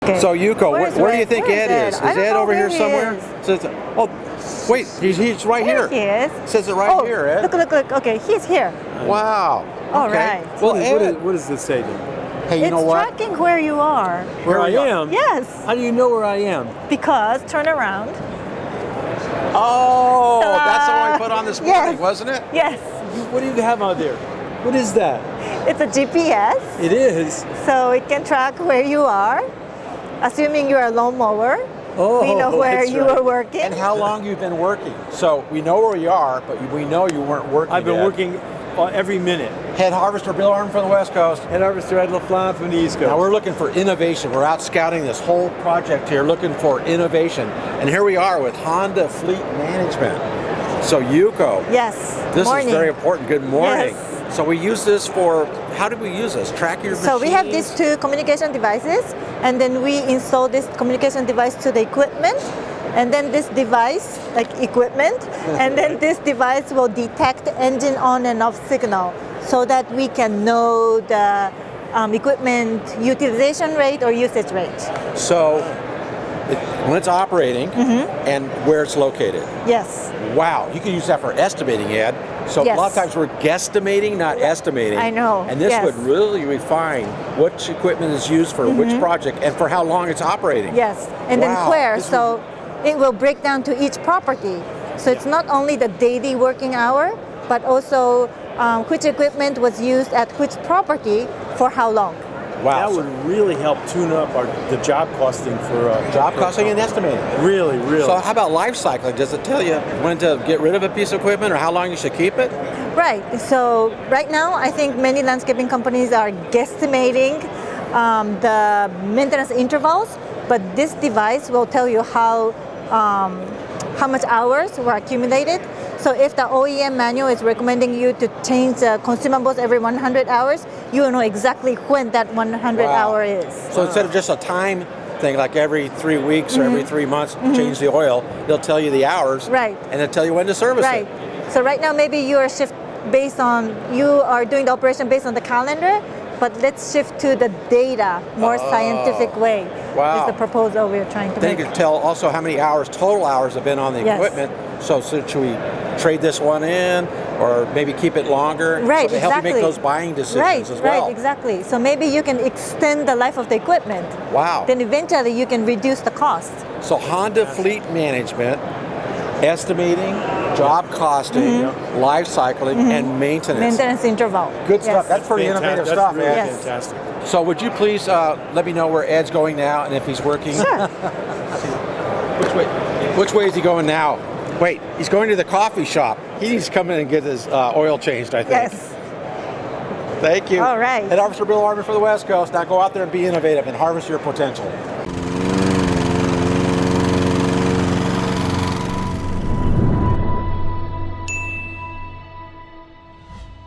Okay. So Yuko, where do you think Where Ed is? Is Ed over here somewhere? Oh, wait, he's right here. He is. It says it right here, Ed. Look. Okay, he's here. Wow. All okay. right. Well, Ed, what does this say then? hey, you know what? It's tracking where you are. Where I am? Yes. How do you know where I am? Because turn around. Oh, Ta-da! that's the one we put on this morning, Yes. wasn't it? Yes. What do you have out there? What is that? It's a GPS, It is. so it can track where you are. Assuming you're a lawnmower, Oh, we know where that's you right. are working. And how long you've been working. So we know where you are, but we know you weren't working I've been yet. working every minute. Head harvester Bill Arden from the West Coast. Head harvester Ed LaFlamme from the East Coast. Now we're looking for innovation. We're out scouting this whole project here, looking for innovation. And here we are with Honda Fleet Management. So Yuko, Yes. this Morning. is very important. Good morning. Yes. So we use this for, how do we use this? Track your So we have these machines? two communication devices, and then we install this communication device to the equipment, and then this device, like equipment, and then this device will detect engine on and off signal so that we can know the equipment utilization rate or usage rate. So when it's operating Mm-hmm. and where it's located. Yes. Wow, you can use that for estimating, Ed. So Yes. a lot of times we're guesstimating, not estimating. I know, And this yes. would really refine which equipment is used for which project and for how long it's operating. Yes, and then Wow, where, this so it will break down to each property. So it's not only the daily working hour, but also which equipment was used at which property for how long. Wow. That would really help tune up the job costing for Job costing and estimating. Really, really. So how about life cycling? Does it tell you when to get rid of a piece of equipment or how long you should keep it? Right, so right now I think many landscaping companies are guesstimating the maintenance intervals, but this device will tell you how much hours were accumulated. So if the OEM manual is recommending you to change the consumables every 100 hours, you will know exactly when that 100 Wow. hour is. So instead of just a time thing, like every 3 weeks or every 3 months, change the oil, they'll tell you the hours. Right. And they'll tell you when to service Right. it. So right now maybe you are you are doing the operation based on the calendar, but let's shift to the data, more scientific way. Wow. Is the proposal we're trying to Then you make. can tell also how many hours, total hours have been on the Yes. equipment. So should we trade this one in or maybe keep it longer? Right, so to help you make exactly. those buying decisions Right, as well. right, exactly. So maybe you can extend the life of the equipment. Wow. Then eventually you can reduce the cost. So Honda Fleet Management, estimating, job costing, life cycling, and maintenance. Maintenance interval. Good stuff. Yes. That's pretty innovative That's stuff, really Ed. Yes. fantastic. So would you please let me know where Ed's going now and if he's working? Sure. Which way is he going now? Wait, he's going to the coffee shop. He needs to come in and get his oil changed, I think. Yes. Thank you. All right. Head Harvester Bill Arden for the West Coast. Now go out there and be innovative and harvest your potential.